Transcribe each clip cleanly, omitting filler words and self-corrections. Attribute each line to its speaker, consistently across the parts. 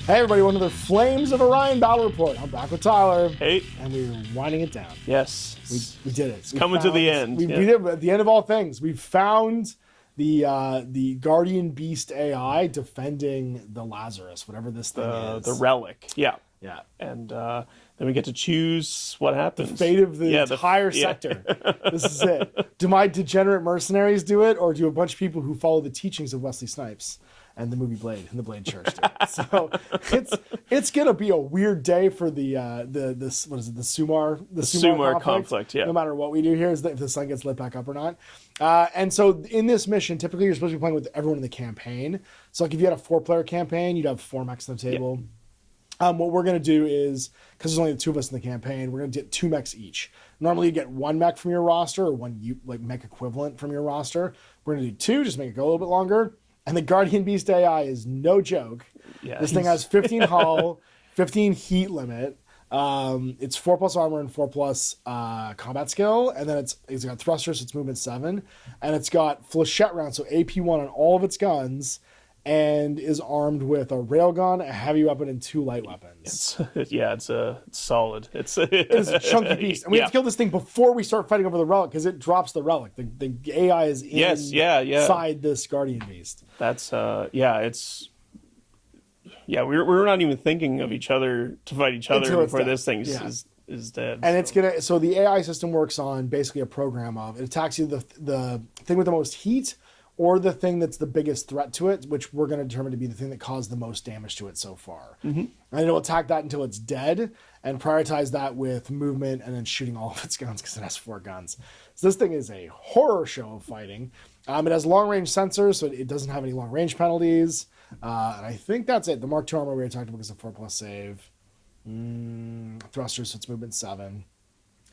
Speaker 1: Hey everybody, welcome to the Flames of Orion Battle Report. I'm back with Tyler.
Speaker 2: Hey.
Speaker 1: And we're winding it down.
Speaker 2: Yes.
Speaker 1: We did it.
Speaker 2: It's coming to the end.
Speaker 1: We did it at the end of all things. We found the Guardian Beast AI defending the Lazarus, whatever this thing is.
Speaker 2: The Relic. Yeah.
Speaker 1: Yeah.
Speaker 2: And then we get to choose what happens.
Speaker 1: The fate of the entire sector. This is it. Do my degenerate mercenaries do it, or do a bunch of people who follow the teachings of Wesley Snipes and the movie Blade and the Blade Church do it? So it's gonna be a weird day for the Sumar
Speaker 2: conflict. Yeah.
Speaker 1: No matter what we do here, is if the sun gets lit back up or not. And so in this mission, typically you're supposed to be playing with everyone in the campaign. So like if you had a 4-player campaign, you'd have 4 mechs on the table. Yeah. What we're going to do is, because there's only the 2 of us in the campaign, we're going to get 2 mechs each. Normally you get 1 mech from your roster, or 1 mech equivalent from your roster. We're going to do 2, just make it go a little bit longer. And the Guardian Beast AI is no joke. Yeah, this thing has 15 hull, 15 heat limit. It's 4+ armor and 4+ combat skill. And then it's got thrusters, so it's movement 7. And it's got flechette rounds, so AP1 on all of its guns. And is armed with a railgun, a heavy weapon, and 2 light weapons.
Speaker 2: It's solid. It
Speaker 1: is a chunky beast. And we have to kill this thing before we start fighting over the relic, because it drops the relic. The AI is inside this Guardian Beast.
Speaker 2: That's, we're not even thinking of each other to fight each other before this thing is dead.
Speaker 1: And so the AI system works on basically a program of, it attacks you the thing with the most heat, or the thing that's the biggest threat to it, which we're going to determine to be the thing that caused the most damage to it so far. Mm-hmm. And it'll attack that until it's dead, and prioritize that with movement and then shooting all of its guns, because it has 4 guns. So this thing is a horror show of fighting. It has long-range sensors, so it doesn't have any long-range penalties. And I think that's it. The Mark II armor we already talked about is a 4+ save. Thrusters, so it's movement 7.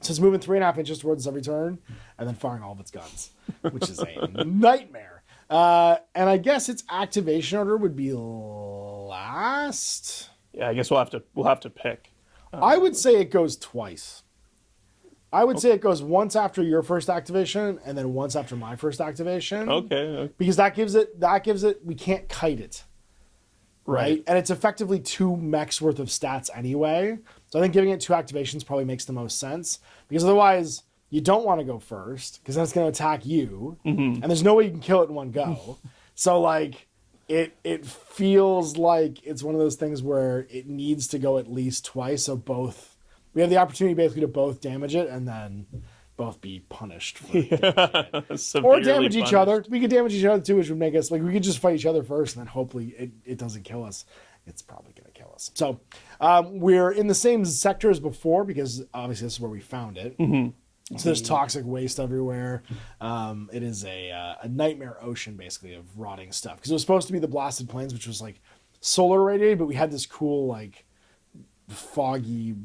Speaker 1: So it's moving 3.5 inches towards us every turn, and then firing all of its guns, which is a nightmare. And I guess its activation order would be last.
Speaker 2: Yeah, I guess we'll have to pick.
Speaker 1: I would say it goes twice. I would say it goes once after your first activation, and then once after my first activation.
Speaker 2: Okay.
Speaker 1: Because that gives it. We can't kite it. Right. And it's effectively 2 mechs worth of stats anyway. So I think giving it 2 activations probably makes the most sense, because otherwise you don't want to go first, because then it's going to attack you, and there's no way you can kill it in one go. So like it feels like it's one of those things where it needs to go at least twice. So we have the opportunity basically to both damage it and then both be punished for or damage each other. We could damage each other too, which would make us, like, we could just fight each other first and then hopefully it doesn't kill us. It's probably going to kill us. So we're in the same sector as before, because obviously this is where we found it. Mm-hmm. So there's toxic waste everywhere. It is a nightmare ocean basically of rotting stuff, because it was supposed to be the Blasted Plains, which was like solar radiated, but we had this cool, like, foggy,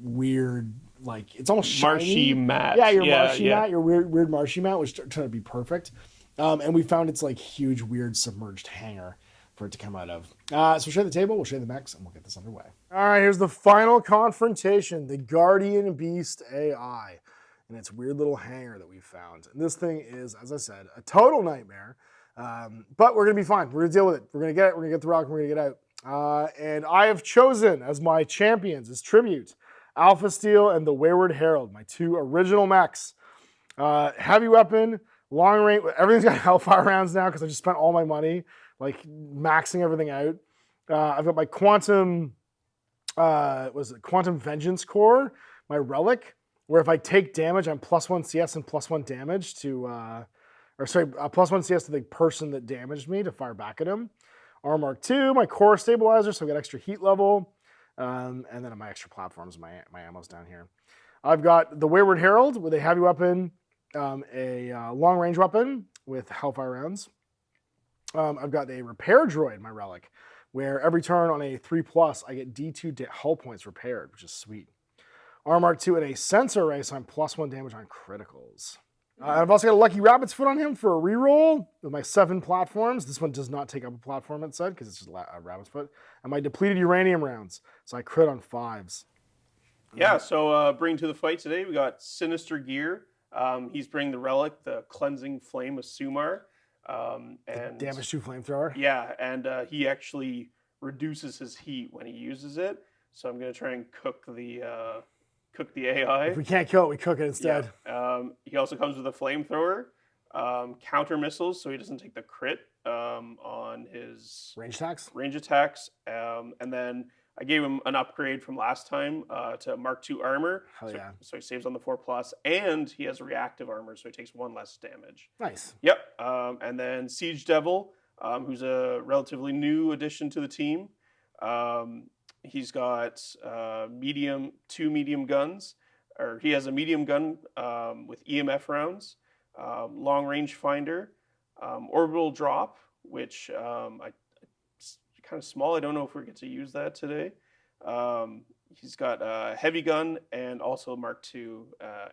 Speaker 1: weird, like, it's almost shiny.
Speaker 2: Marshy mat.
Speaker 1: Yeah, your marshy mat, your weird marshy mat, which turned out to be perfect. And we found its like huge, weird submerged hangar for it to come out of. So we'll share the table, we'll share the mechs, and we'll get this underway. All right, here's the final confrontation, the Guardian Beast AI, and its weird little hangar that we found. And this thing is, as I said, a total nightmare. But we're gonna be fine. We're gonna deal with it. We're gonna get it. We're gonna get the rock. And we're gonna get out. And I have chosen as my champions, as tribute, Alpha Steel and the Wayward Herald, my 2 original mechs. Heavy weapon, long range, everything's got Hellfire rounds now because I just spent all my money, like, maxing everything out. I've got my Quantum Vengeance Core, my Relic, where if I take damage, I'm +1 CS and +1 damage to, +1 CS to the person that damaged me to fire back at him. Mark II, my Core Stabilizer, so I've got extra heat level. And then my extra platforms, my ammo's down here. I've got the Wayward Herald with a heavy weapon, a long-range weapon with Hellfire rounds. I've got a Repair Droid, my Relic, where every turn on a 3+, I get D2 hull points repaired, which is sweet. Mark II and a Sensor Array, so I'm +1 damage on criticals. I've also got a Lucky Rabbit's Foot on him for a reroll with my 7 platforms. This one does not take up a platform, it said, because it's just a Rabbit's Foot. And my Depleted Uranium rounds, so I crit on 5s.
Speaker 2: Yeah, so bringing to the fight today, we got Sinister Gear. He's bringing the Relic, the Cleansing Flame of Sumar.
Speaker 1: And Damage 2 Flamethrower.
Speaker 2: Yeah, and he actually reduces his heat when he uses it. So I'm going to try and cook the AI.
Speaker 1: If we can't kill it, we cook it instead.
Speaker 2: Yeah. He also comes with a flamethrower, counter missiles, so he doesn't take the crit on his
Speaker 1: Range
Speaker 2: attacks. And then I gave him an upgrade from last time to Mark II armor.
Speaker 1: Hell yeah.
Speaker 2: So he saves on the 4+, and he has reactive armor, so he takes 1 less damage.
Speaker 1: Nice.
Speaker 2: Yep. And then Siege Devil, who's a relatively new addition to the team. He's got 2 medium guns, or he has a medium gun with EMF rounds, long range finder, orbital drop, which it's kind of small. I don't know if we get to use that today. He's got a heavy gun and also Mark II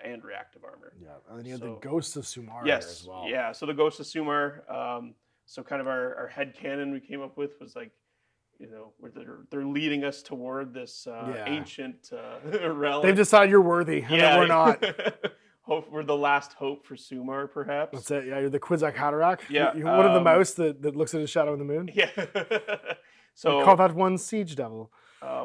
Speaker 2: and reactive armor.
Speaker 1: Yeah, and then you have the Ghost of Sumar
Speaker 2: as
Speaker 1: well.
Speaker 2: Yeah, so the Ghost of Sumar. So kind of our head canon we came up with was like, where they're leading us toward this ancient relic.
Speaker 1: They've decided you're worthy, and that we're not.
Speaker 2: We're the last hope for Sumar, perhaps.
Speaker 1: That's it. Yeah, you're the Quizak Haderach.
Speaker 2: Yeah,
Speaker 1: you're one of the mouse that looks at his shadow in the moon.
Speaker 2: Yeah. So
Speaker 1: we call that one Siege Devil.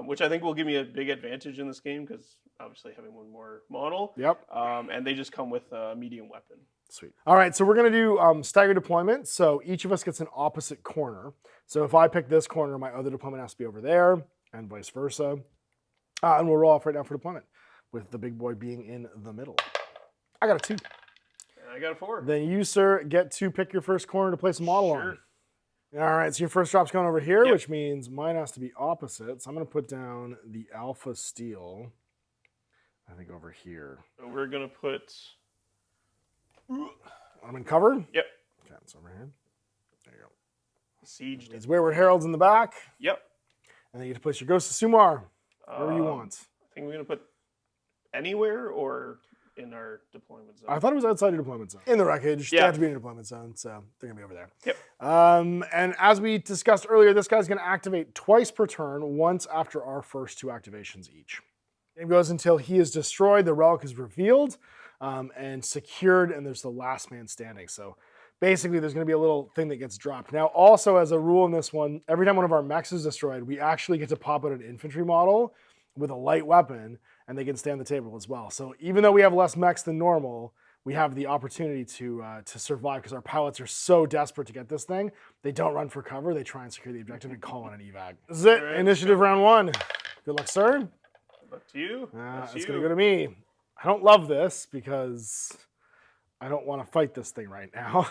Speaker 2: Which I think will give me a big advantage in this game because obviously having one more model.
Speaker 1: Yep.
Speaker 2: And they just come with a medium weapon.
Speaker 1: Sweet. All right, so we're going to do staggered deployment. So each of us gets an opposite corner. So if I pick this corner, my other deployment has to be over there, and vice versa. And we'll roll off right now for deployment, with the big boy being in the middle. I got a 2.
Speaker 2: And I got a 4.
Speaker 1: Then you, sir, get to pick your first corner to place a model on. All right, so your first drop's going over here, which means mine has to be opposite. So I'm going to put down the Alpha Steel, I think, over here.
Speaker 2: So we're going to put...
Speaker 1: I'm in cover?
Speaker 2: Yep.
Speaker 1: Okay, it's over here. There you go.
Speaker 2: Siege.
Speaker 1: It's Wayward Herald's in the back.
Speaker 2: Yep.
Speaker 1: And then you get to place your Ghost of Sumar wherever you want.
Speaker 2: I think we're going to put anywhere or in our deployment zone.
Speaker 1: I thought it was outside your deployment zone. In the wreckage. They have to be in your deployment zone, so they're going to be over there.
Speaker 2: Yep.
Speaker 1: And as we discussed earlier, this guy's going to activate twice per turn, once after our first 2 activations each. It goes until he is destroyed, the relic is revealed, and secured, and there's the last man standing. So basically, there's going to be a little thing that gets dropped. Now, also as a rule in this one, every time one of our mechs is destroyed, we actually get to pop out an infantry model with a light weapon, and they can stay on the table as well. So even though we have less mechs than normal, we have the opportunity to survive because our pilots are so desperate to get this thing. They don't run for cover. They try and secure the objective and call on an evac. This is it. Right. Initiative round 1. Good luck, sir.
Speaker 2: Good luck to you.
Speaker 1: It's going to go to me. I don't love this because I don't want to fight this thing right now.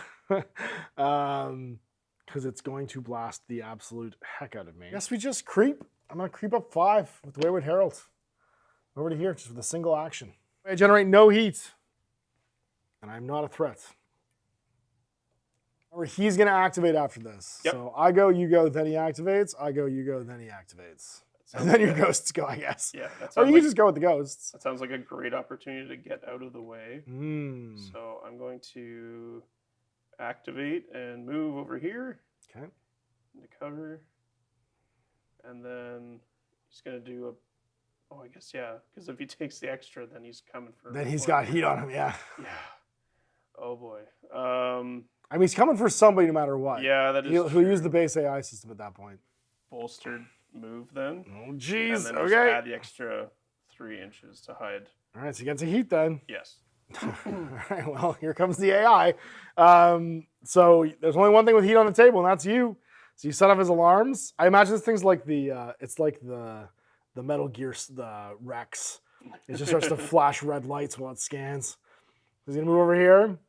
Speaker 1: Because it's going to blast the absolute heck out of me. I guess we just creep. I'm going to creep up 5 with Wayward Herald. Over to here, just with a single action. I generate no heat, and I'm not a threat. Remember, he's going to activate after this.
Speaker 2: Yep.
Speaker 1: So I go, you go, then he activates. I go, you go, then he activates. And then your ghosts go, I guess.
Speaker 2: Yeah.
Speaker 1: Or you can just go with the ghosts.
Speaker 2: That sounds like a great opportunity to get out of the way. So I'm going to activate and move over here.
Speaker 1: Okay.
Speaker 2: Into cover. And then he's going to do a... Oh, I guess, yeah. Because if he takes the extra, then he's coming for...
Speaker 1: Then he's got heat on him, yeah.
Speaker 2: Yeah. Oh, boy.
Speaker 1: I mean, he's coming for somebody no matter what.
Speaker 2: Yeah, that is
Speaker 1: He'll use the base AI system at that point.
Speaker 2: Bolstered move then.
Speaker 1: Oh, jeez.
Speaker 2: And then just add the extra 3 inches to hide.
Speaker 1: All right, so he gets a heat then.
Speaker 2: Yes.
Speaker 1: All right, well, here comes the AI. So there's only one thing with heat on the table, and that's you. So you set off his alarms. I imagine this thing's like it's like the Metal Gear, the Rex. It just starts to flash red lights while it scans. He's gonna move over here.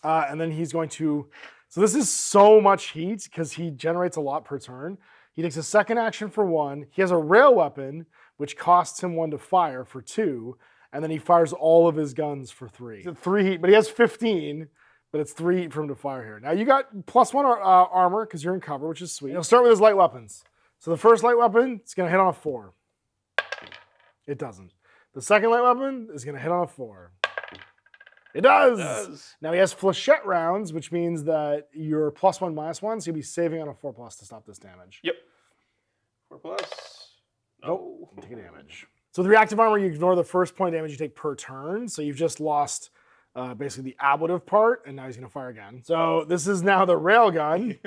Speaker 1: And then he's going to, so this is so much heat because he generates a lot per turn. He takes a second action for 1. He has a rail weapon, which costs him 1 to fire for 2. And then he fires all of his guns for 3. 3 heat, but he has 15, but it's 3 heat for him to fire here. Now you got +1 armor because you're in cover, which is sweet. He'll start with his light weapons. So the first light weapon, it's gonna hit on a 4. It doesn't. The second light weapon is gonna hit on a 4. It does. Now he has flechette rounds, which means that you're +1, -1, so you'll be saving on a 4+ to stop this damage.
Speaker 2: Yep. 4+.
Speaker 1: Nope. Take a damage. So with reactive armor, you ignore the first point damage you take per turn. So you've just lost basically the ablative part, and now he's going to fire again. So this is now the railgun.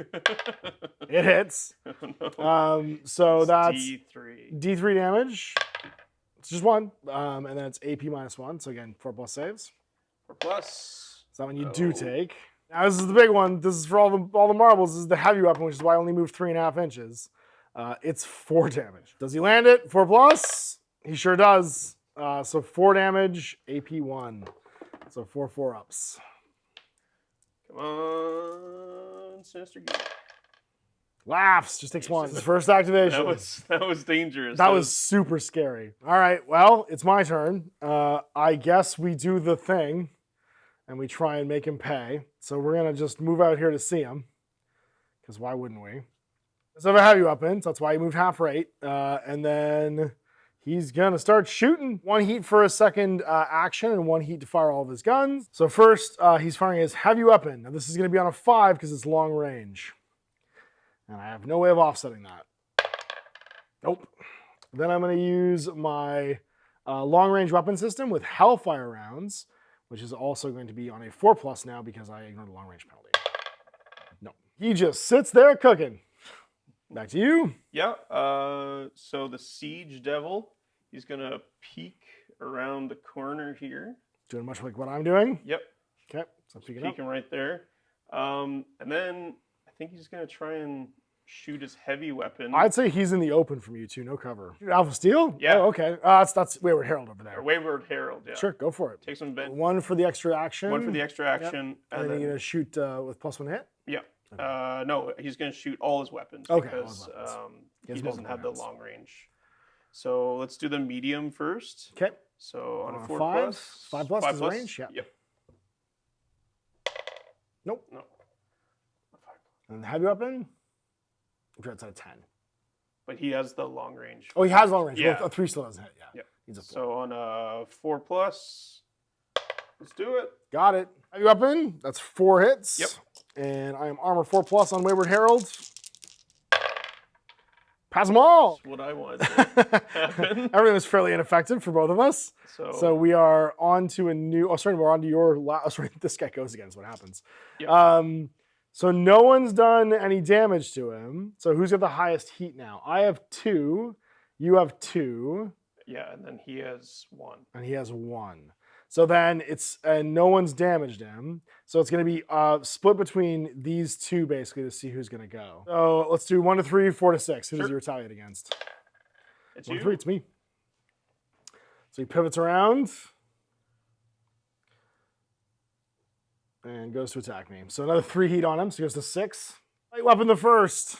Speaker 1: It hits. So that's D3 damage. It's just 1, and then it's AP -1. So again, 4+ saves.
Speaker 2: 4+.
Speaker 1: So that one you do take. Now this is the big one. This is for all the marbles. This is the heavy weapon, which is why I only moved 3.5 inches. It's 4 damage. Does he land it? 4+? He sure does. So 4 damage, AP 1. So 4 4-ups.
Speaker 2: Come on, Sinister Gear.
Speaker 1: Laughs, just takes 1. His first activation.
Speaker 2: That was dangerous.
Speaker 1: That was super scary. All right, well, it's my turn. I guess we do the thing, and we try and make him pay. So we're gonna just move out here to see him, because why wouldn't we? So I have a heavy weapon, so that's why he moved half rate, and then he's gonna start shooting. 1 heat for a second action and 1 heat to fire all of his guns. So first, he's firing his heavy weapon. Now this is gonna be on a 5 because it's long range. And I have no way of offsetting that. Nope. Then I'm gonna use my long range weapon system with Hellfire rounds, which is also going to be on a 4+ now because I ignored the long range penalty. No. He just sits there cooking. Back to you.
Speaker 2: Yeah, so the Siege Devil, he's going to peek around the corner here.
Speaker 1: Doing much like what I'm doing?
Speaker 2: Yep.
Speaker 1: Okay, so peeking up.
Speaker 2: Peeking right there. And then I think he's going to try and shoot his heavy weapon.
Speaker 1: I'd say he's in the open from you two, no cover. Alpha Steel?
Speaker 2: Yeah.
Speaker 1: Oh, okay. That's Wayward Herald over there.
Speaker 2: Or Wayward Herald, yeah.
Speaker 1: Sure, go for it.
Speaker 2: Take some bent.
Speaker 1: 1 for the extra action.
Speaker 2: 1 for the extra action.
Speaker 1: Yep. And then you're going to shoot with +1 hit?
Speaker 2: Yeah. Okay. No, he's going to shoot all his weapons because he doesn't have the long range. So let's do the medium first.
Speaker 1: Okay.
Speaker 2: So on a 4+.
Speaker 1: 5+ is range? Yeah.
Speaker 2: Yep.
Speaker 1: Nope.
Speaker 2: No.
Speaker 1: And the heavy weapon? I'm sure it's at a 10.
Speaker 2: But he has the long range.
Speaker 1: Oh, he has long range.
Speaker 2: Yeah.
Speaker 1: Well, a 3 still doesn't hit, yeah.
Speaker 2: Yep.
Speaker 1: He's a 4.
Speaker 2: So on a 4+, let's do it.
Speaker 1: Got it. Heavy weapon, that's 4 hits.
Speaker 2: Yep.
Speaker 1: And I am armor 4+ on Wayward Herald. Pass them all.
Speaker 2: That's what I wanted to happen.
Speaker 1: Everything was fairly ineffective for both of us. So we are on to a new, we're on to your this guy goes again is what happens. Yep. So no one's done any damage to him. So who's got the highest heat now? I have 2. You have 2.
Speaker 2: Yeah, and then he has 1.
Speaker 1: And he has 1. So then and no one's damaged him. So it's going to be split between these two basically to see who's going to go. So let's do 1 to 3, 4 to 6. Who does he retaliate against?
Speaker 2: It's
Speaker 1: 1
Speaker 2: you.
Speaker 1: to 3, it's me. So he pivots around and goes to attack me. So another 3 heat on him. So he goes to 6. Light weapon the first.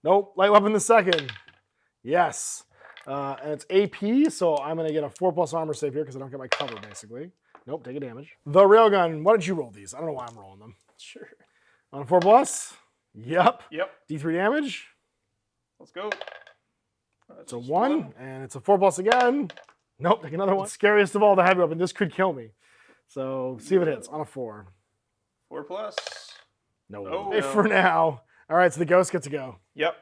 Speaker 1: Nope. Light weapon the second. Yes. And it's AP, so I'm going to get a 4+ armor save here because I don't get my cover, basically. Nope, take a damage. The railgun, why don't you roll these? I don't know why I'm rolling them.
Speaker 2: Sure.
Speaker 1: On a 4+? Yep.
Speaker 2: Yep.
Speaker 1: D3 damage.
Speaker 2: Let's go.
Speaker 1: It's a 1, and it's a 4+ again. Nope, take another one. Scariest of all, the heavy weapon. This could kill me. So see if it hits on a 4.
Speaker 2: 4+.
Speaker 1: No.
Speaker 2: Oh,
Speaker 1: hey,
Speaker 2: no.
Speaker 1: For now. All right, so the ghosts get to go.
Speaker 2: Yep.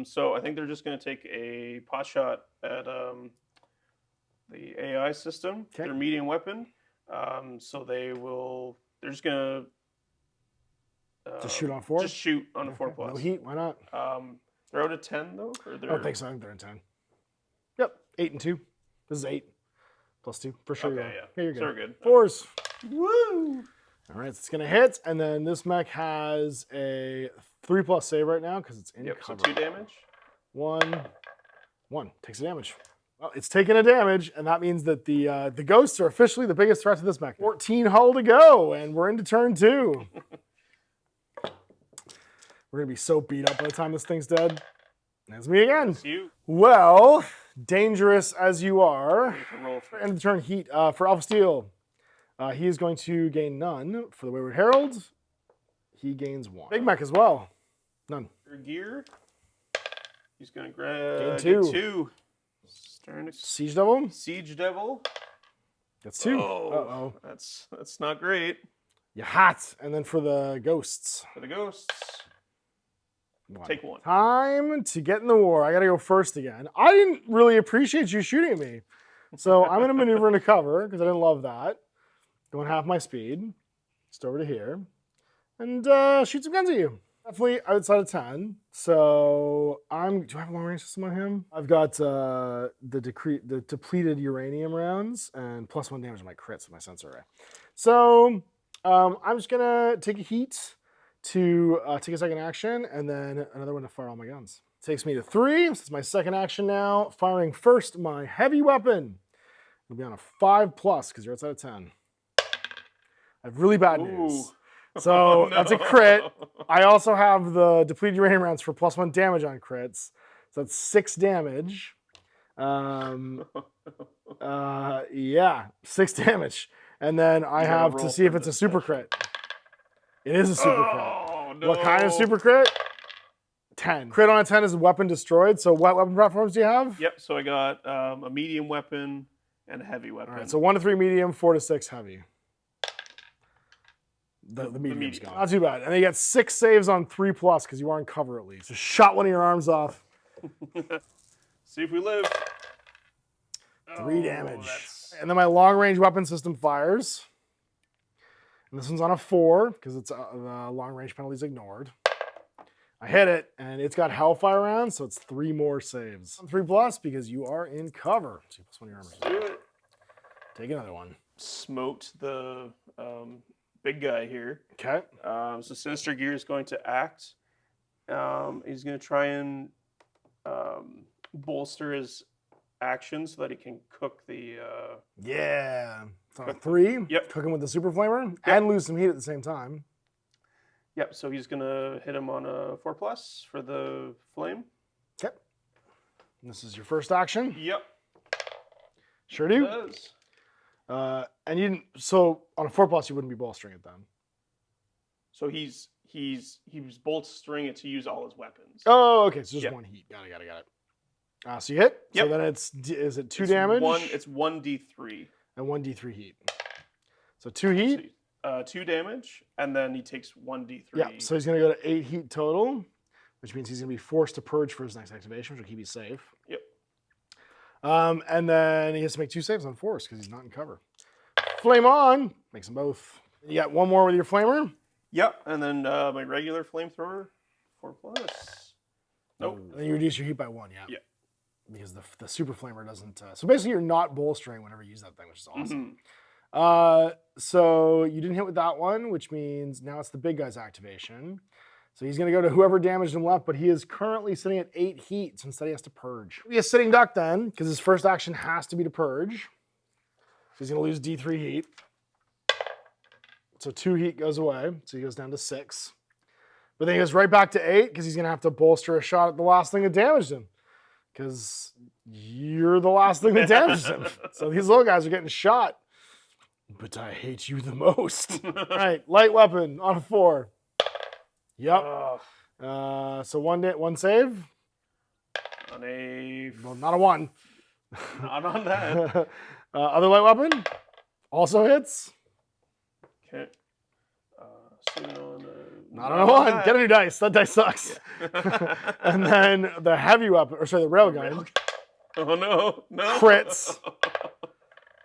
Speaker 2: So I think they're just going to take a pot shot at the AI system, their medium weapon. So they're just going to...
Speaker 1: just shoot on 4?
Speaker 2: Just shoot on a 4+.
Speaker 1: No heat, why not?
Speaker 2: They're out of 10, though? Or
Speaker 1: I don't think so. I think they're in 10. Yep, 8 and 2. This is 8 plus 2. For sure.
Speaker 2: Okay, yeah.
Speaker 1: Here you go.
Speaker 2: So we're good.
Speaker 1: 4s.
Speaker 2: Woo!
Speaker 1: All right, so it's going to hit, and then this mech has a 3+ save right now because it's in cover.
Speaker 2: So 2 damage.
Speaker 1: 1. Takes a damage. Well, it's taking a damage, and that means that the ghosts are officially the biggest threat to this mech. 14 hull to go, and we're into turn 2. We're going to be so beat up by the time this thing's dead. That's me again.
Speaker 2: It's you.
Speaker 1: Well, dangerous as you are.
Speaker 2: Roll for
Speaker 1: End of the turn heat for Alpha Steel. He is going to gain none. For the Wayward Herald, he gains 1. Big Mech as well. None.
Speaker 2: your gear. He's going to grab
Speaker 1: gain 2.
Speaker 2: 2.
Speaker 1: Siege Devil.
Speaker 2: Siege Devil.
Speaker 1: That's 2.
Speaker 2: Oh, that's not great.
Speaker 1: You hot. And then for the ghosts.
Speaker 2: For the ghosts,
Speaker 1: 1.
Speaker 2: take 1.
Speaker 1: Time to get in the war. I got to go first again. I didn't really appreciate you shooting at me. So I'm going to maneuver into cover because I didn't love that. going half my speed, just over to here, and shoot some guns at you. Definitely outside of 10. So do I have a long range system on him? I've got the depleted uranium rounds and +1 damage on my crits with my sensor array. So I'm just gonna take a heat to take a second action, and then another one to fire all my guns. Takes me to 3. This is my second action now. Firing first my heavy weapon. It'll be on a 5+ because you're outside of 10. I have really bad news. So that's a crit. I also have the depleted uranium rounds for +1 damage on crits. So that's 6 damage. Yeah, 6 damage. And then I have to see if it's a super crit. It is a super crit.
Speaker 2: No.
Speaker 1: What kind of super crit? 10. Crit on a 10 is weapon destroyed. So what weapon platforms do you have?
Speaker 2: Yep, so I got a medium weapon and a heavy weapon.
Speaker 1: All right, so 1 to 3 medium, 4 to 6 heavy. The medium's gone. Not too bad. And then you got 6 saves on 3+ because you are in cover at least. Just shot one of your arms off.
Speaker 2: See if we live.
Speaker 1: 3 damage. And then my long range weapon system fires. And this one's on a 4 because it's the long range penalty is ignored. I hit it, and it's got Hellfire rounds, so it's 3 more saves. 3+ because you are in cover. So you +1 your armor.
Speaker 2: Do it.
Speaker 1: Take another one.
Speaker 2: Smote the big guy here.
Speaker 1: Okay.
Speaker 2: So Sinister Gear is going to act. He's going to try and bolster his action so that he can cook the...
Speaker 1: Yeah. It's on a 3.
Speaker 2: Yep.
Speaker 1: Cook him with the super flamer and lose some heat at the same time.
Speaker 2: Yep, so he's going to hit him on a 4+ for the flame.
Speaker 1: Okay. And this is your first action?
Speaker 2: Yep.
Speaker 1: Sure do.
Speaker 2: It does.
Speaker 1: And you didn't, so on a 4+ you wouldn't be bolstering it then?
Speaker 2: So he was bolstering it to use all his weapons.
Speaker 1: Oh, okay, so just
Speaker 2: Yep.
Speaker 1: 1 heat. Got it. So you hit?
Speaker 2: Yep.
Speaker 1: So then is it 2 damage?
Speaker 2: It's 1d3.
Speaker 1: And 1d3 heat. So 2 heat?
Speaker 2: 2 damage, and then he takes 1d3.
Speaker 1: Yeah, so he's going to go to 8 heat total, which means he's going to be forced to purge for his next activation, which will keep you safe.
Speaker 2: Yep.
Speaker 1: And then he has to make 2 saves on force because he's not in cover. Flame on, makes them both. You got 1 more with your flamer?
Speaker 2: Yep, and then my regular flamethrower, 4+. Nope.
Speaker 1: And then you reduce your heat by 1, yeah.
Speaker 2: Yeah.
Speaker 1: Because the super flamer doesn't. So basically, you're not bolstering whenever you use that thing, which is awesome. So you didn't hit with that one, which means now it's the big guy's activation. So he's going to go to whoever damaged him left, but he is currently sitting at 8 heat, so instead he has to purge. He'll be a sitting duck then, because his first action has to be to purge. So he's going to lose D3 heat. So 2 heat goes away, so he goes down to 6. But then he goes right back to 8, because he's going to have to bolster a shot at the last thing that damaged him. Because you're the last thing that damaged him. So these little guys are getting shot. But I hate you the most. All right, light weapon on a 4. Yep. So one save.
Speaker 2: On a...
Speaker 1: Well, not a 1.
Speaker 2: Not on that.
Speaker 1: Other light weapon also hits.
Speaker 2: Okay.
Speaker 1: Not on a 1. Get a new dice. That dice sucks. Yeah. And then the heavy weapon, or sorry, the railgun.
Speaker 2: Oh no!
Speaker 1: Crits.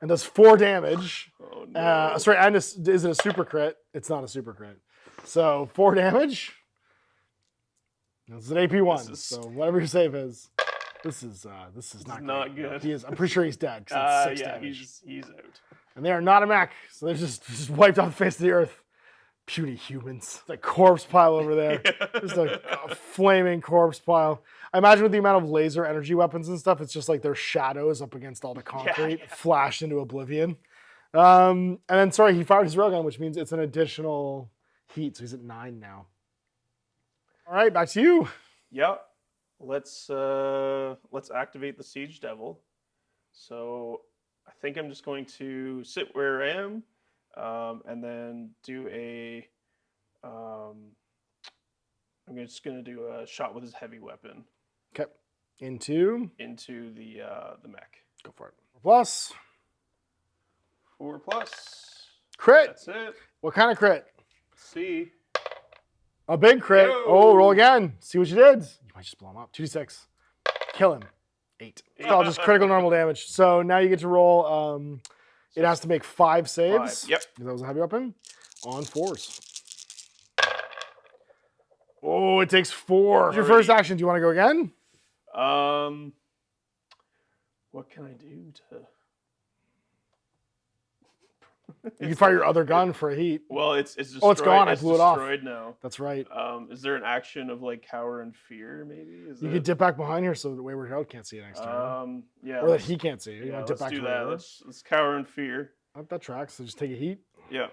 Speaker 1: And does 4 damage.
Speaker 2: Oh, no.
Speaker 1: Sorry, and is it a super crit? It's not a super crit. So 4 damage. This is an AP1. So whatever your save is, this is not
Speaker 2: good.
Speaker 1: He is. I'm pretty sure he's dead. That's 6
Speaker 2: yeah,
Speaker 1: damage.
Speaker 2: he's out.
Speaker 1: And they are not a mech, so they're just wiped off the face of the earth. Puny humans. The corpse pile over there. Just a flaming corpse pile. I imagine with the amount of laser energy weapons and stuff, it's just like their shadows up against all the concrete, flashed into oblivion. And then, sorry, he fired his railgun, which means it's an additional heat, so he's at 9 now. All right, back to you.
Speaker 2: Yep. Let's activate the Siege Devil. So I think I'm just going to sit where I am, and then do a. I'm just going to do a shot with his heavy weapon.
Speaker 1: Okay. Into
Speaker 2: the mech.
Speaker 1: Go for it. 4+.
Speaker 2: 4+.
Speaker 1: Crit.
Speaker 2: That's it.
Speaker 1: What kind of crit?
Speaker 2: See.
Speaker 1: A big crit.
Speaker 2: Yo.
Speaker 1: Oh, roll again. See what you did. You might just blow him up. 2d6. Kill him. 8. So just critical normal damage. So now you get to roll It has to make 5 saves.
Speaker 2: 5. Yep.
Speaker 1: Because that was a heavy weapon. On 4s. Oh, it takes 4. What's your first action? Do you want to go again?
Speaker 2: What can I do to...
Speaker 1: You can fire your other gun for a heat.
Speaker 2: Well, it's destroyed.
Speaker 1: Oh, it's gone. I blew it off.
Speaker 2: Destroyed now.
Speaker 1: That's right.
Speaker 2: Is there an action of like cower and fear? Maybe
Speaker 1: you could dip back behind here so the Wayward Herald can't see it next turn.
Speaker 2: Yeah.
Speaker 1: Or that he can't see it. You
Speaker 2: Yeah,
Speaker 1: want to dip
Speaker 2: let's
Speaker 1: back
Speaker 2: do
Speaker 1: to
Speaker 2: that. Let's cower and fear.
Speaker 1: Oh, that tracks. So just take a heat.
Speaker 2: Yeah.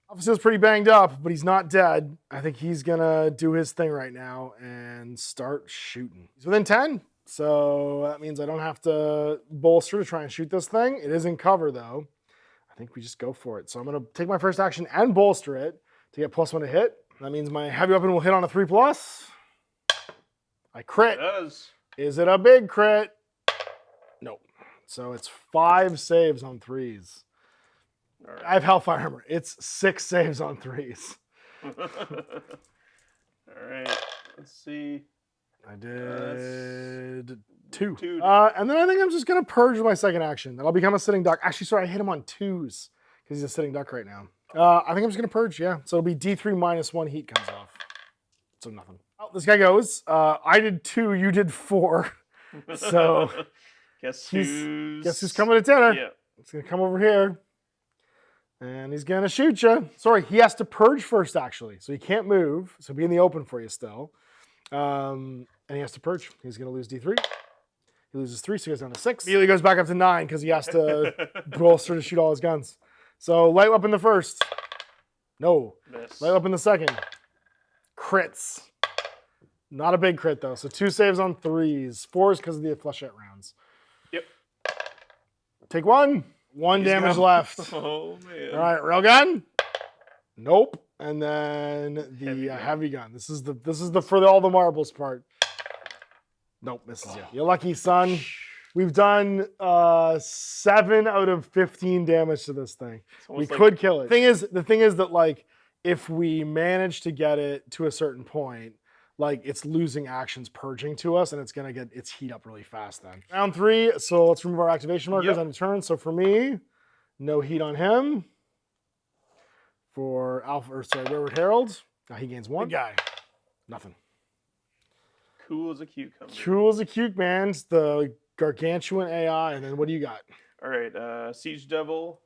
Speaker 1: Officer's pretty banged up, but he's not dead. I think he's gonna do his thing right now and start shooting. He's within 10, so that means I don't have to bolster to try and shoot this thing. It is in cover though. I think we just go for it. So I'm gonna take my first action and bolster it to get +1 to hit. That means my heavy weapon will hit on a 3+. I crit.
Speaker 2: It does.
Speaker 1: Is it a big crit? Nope. So it's 5 saves on 3s.
Speaker 2: All right.
Speaker 1: I have Hellfire Armor. It's 6 saves on 3s.
Speaker 2: All right. Let's see.
Speaker 1: I did 2.
Speaker 2: 2.
Speaker 1: And then I think I'm just going to purge my second action. Then I'll become a sitting duck. Actually, sorry, I hit him on 2s because he's a sitting duck right now. I think I'm just going to purge, yeah. So it'll be D3 - 1 heat comes off. So nothing. Well, this guy goes. I did 2, you did 4. So
Speaker 2: guess
Speaker 1: who's coming to dinner?
Speaker 2: Yeah.
Speaker 1: He's going to come over here. And he's going to shoot you. Sorry, he has to purge first, actually. So he can't move. So be in the open for you still. And he has to purge. He's going to lose D3. He loses 3, so he goes down to 6. Immediately goes back up to 9 because he has to bolster to shoot all his guns. So light weapon the first. No.
Speaker 2: Miss.
Speaker 1: Light weapon the second. Crits. Not a big crit, though. So 2 saves on 3s. 4s because of the flechette rounds.
Speaker 2: Yep.
Speaker 1: Take 1. 1 damage left.
Speaker 2: Oh, man.
Speaker 1: All right, railgun. Nope. And then the heavy gun. This is the for all the marbles part. Nope, misses you. You're lucky, son. We've done 7 out of 15 damage to this thing. We could kill it. The thing is that like if we manage to get it to a certain point, like it's losing actions purging to us, and it's gonna get its heat up really fast then. Round 3. So let's remove our activation markers on the turn. So for me, no heat on him. For Wayward Herald, now he gains 1. Big guy, nothing.
Speaker 2: Cool as a cucumber.
Speaker 1: Cool as a cucumber, man. It's the gargantuan AI. And then what do you got?
Speaker 2: All right, Siege Devil.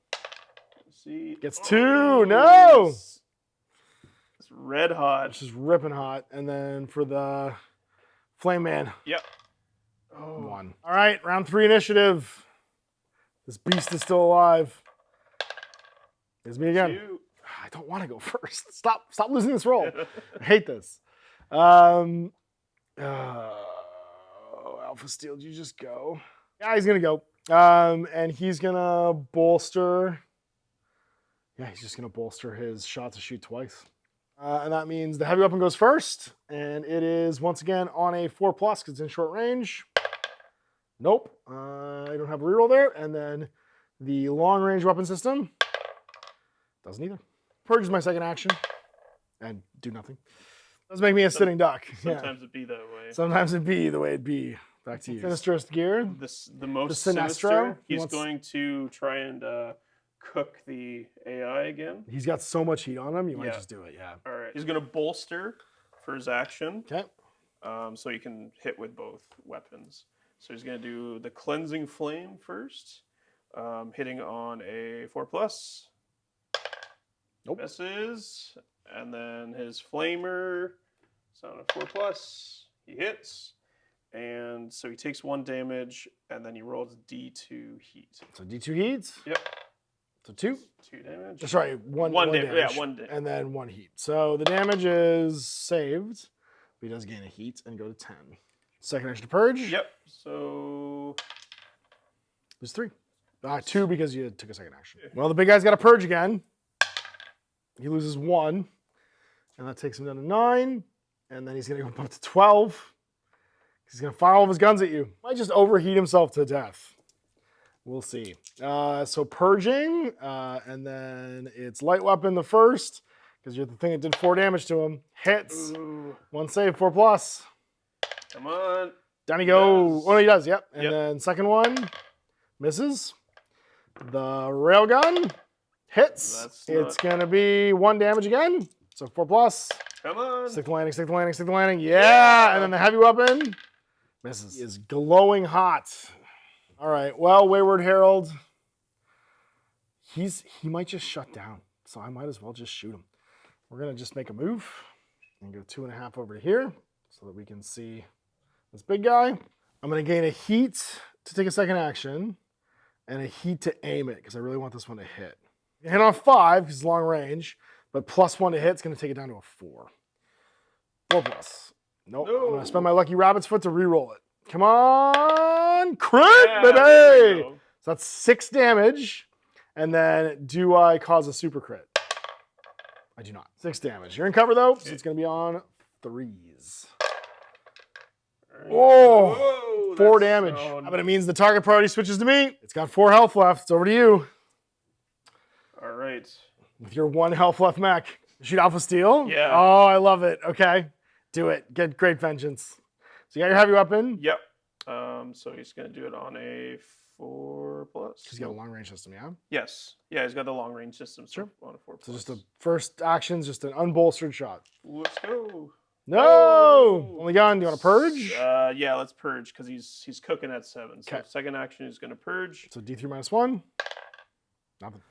Speaker 2: Let's see.
Speaker 1: Gets 2. No.
Speaker 2: It's red hot.
Speaker 1: It's just ripping hot. And then for the Flame Man.
Speaker 2: Yep.
Speaker 1: 1. All right, round 3 initiative. This beast is still alive. It's me again.
Speaker 2: 2.
Speaker 1: I don't want to go first. Stop losing this roll. I hate this. Alpha Steel, did you just go? Yeah, he's going to go. And he's going to bolster. Yeah, he's just going to bolster his shot to shoot twice. And that means the heavy weapon goes first. And it is, once again, on a 4+ because it's in short range. Nope. I don't have a reroll there. And then the long range weapon system doesn't either. Purges my second action and do nothing. Does make me a sitting duck.
Speaker 2: Sometimes it be that way.
Speaker 1: Sometimes it be the way it be. Back to you. Sinisterous gear.
Speaker 2: The most sinister. He's going to try and cook the AI again.
Speaker 1: He's got so much heat on him, you might just do it, yeah.
Speaker 2: All right. He's going to bolster for his action.
Speaker 1: Okay.
Speaker 2: So he can hit with both weapons. So he's going to do the Cleansing Flame first, hitting on a 4+.
Speaker 1: Nope.
Speaker 2: Misses. And then his Flamer, it's on a 4+. He hits. And so he takes 1 damage, and then he rolls D2 heat.
Speaker 1: So D2 heats?
Speaker 2: Yep.
Speaker 1: So 2?
Speaker 2: 2 damage.
Speaker 1: Sorry, one damage.
Speaker 2: Yeah, 1 damage.
Speaker 1: And then 1 heat. So the damage is saved. But he does gain a heat and go to 10. Second action to purge.
Speaker 2: Yep. So
Speaker 1: there's 3. 2 because you took a second action. Well, the big guy's got to purge again. He loses 1. And that takes him down to 9. And then he's going to go up to 12. He's going to fire all of his guns at you. Might just overheat himself to death. We'll see. So purging. And then it's light weapon the first. Because you're the thing that did 4 damage to him. Hits.
Speaker 2: Ooh.
Speaker 1: 1 save, 4+.
Speaker 2: Come on.
Speaker 1: Down he goes.
Speaker 2: Yes.
Speaker 1: Oh, no, he does. Yep. And then second one misses. The railgun hits. It's going to be 1 damage again. So 4+.
Speaker 2: Come on.
Speaker 1: Stick the landing, stick the landing, stick the landing. Yeah. And then the heavy weapon misses. He is glowing hot. All right. Well, Wayward Herald. He might just shut down. So I might as well just shoot him. We're going to just make a move and go 2.5 over to here so that we can see this big guy. I'm going to gain a heat to take a second action and a heat to aim it because I really want this one to hit. Hit on 5 because it's long range, but +1 to hit is going to take it down to a 4. 4+. Nope. No. I'm going to spend my lucky rabbit's foot to re-roll it. Come on. Crit, baby. So that's 6 damage. And then do I cause a super crit? I do not. 6 damage. You're in cover though, so it's going to be on 3s. Oh, 4 damage. But it means the target priority switches to me. It's got 4 health left. It's over to you.
Speaker 2: All right.
Speaker 1: With your 1 health left, Mech. Shoot Alpha Steel?
Speaker 2: Yeah.
Speaker 1: Oh, I love it. Okay. Do it. Get great vengeance. So you got your heavy weapon?
Speaker 2: Yep. So he's going to do it on a 4+.
Speaker 1: He's got a long range system, yeah?
Speaker 2: Yes. Yeah, he's got the long range system. So
Speaker 1: sure.
Speaker 2: On a 4+.
Speaker 1: So just the first action's just an unbolstered shot.
Speaker 2: Let's go.
Speaker 1: No! Oh! Only gun. Do you want to purge?
Speaker 2: Yeah, let's purge because he's cooking at 7. So second action is going to purge.
Speaker 1: So D3 -1. Nothing.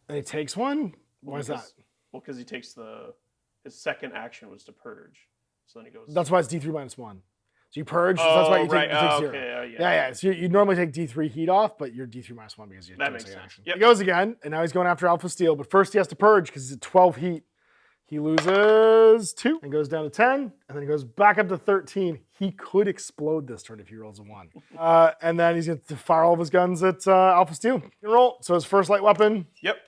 Speaker 1: And he takes 1? Why is that?
Speaker 2: Well, because he takes his second action was to purge. So then he goes.
Speaker 1: That's why it's D3 -1. So you purge, so that's why you take 0.
Speaker 2: Okay,
Speaker 1: yeah. So you normally take D3 heat off, but you're D3 -1 because you're doing second action.
Speaker 2: Yep.
Speaker 1: He goes again, and now he's going after Alpha Steel, but first he has to purge because he's at 12 heat. He loses 2 and goes down to 10, and then he goes back up to 13. He could explode this turn if he rolls a 1. And then he's going to fire all of his guns at Alpha Steel. Roll. So his first light weapon.
Speaker 2: Yep.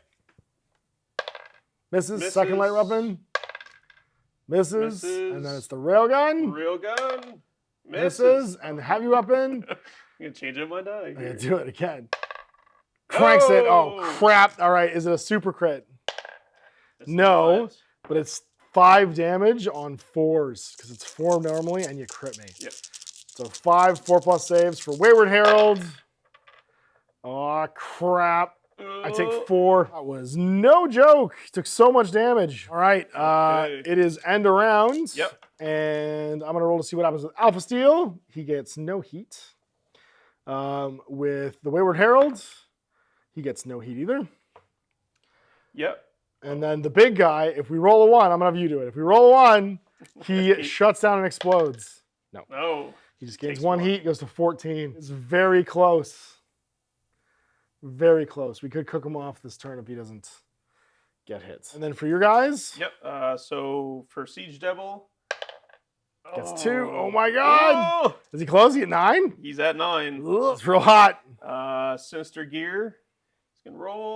Speaker 1: Misses. Second light weapon. Misses. And then it's the railgun.
Speaker 2: Railgun.
Speaker 1: Misses. And the heavy weapon.
Speaker 2: I'm going to change up my die.
Speaker 1: I'm going to do it again. Cranks it. Oh, crap. All right. Is it a super crit? No. But it's 5 damage on 4s because it's 4 normally and you crit me.
Speaker 2: Yep.
Speaker 1: So 5 4+ saves for Wayward Herald. Oh, crap. I take 4. That was no joke. He took so much damage. All right. It is end around.
Speaker 2: Yep.
Speaker 1: And I'm going to roll to see what happens with Alpha Steel. He gets no heat. With the Wayward Herald, he gets no heat either.
Speaker 2: Yep.
Speaker 1: And then the big guy, if we roll a 1, I'm going to have you do it. If we roll a 1, he shuts down and explodes. No.
Speaker 2: No.
Speaker 1: He just gains 1 heat, goes to 14. It's very close. Very close. We could cook him off this turn if he doesn't get hits. And then for your guys.
Speaker 2: Yep. So for Siege Devil.
Speaker 1: Gets 2. Oh my God. Oh. Is he close? He at 9?
Speaker 2: He's at 9.
Speaker 1: It's real hot.
Speaker 2: Sinister Gear. He's going to roll.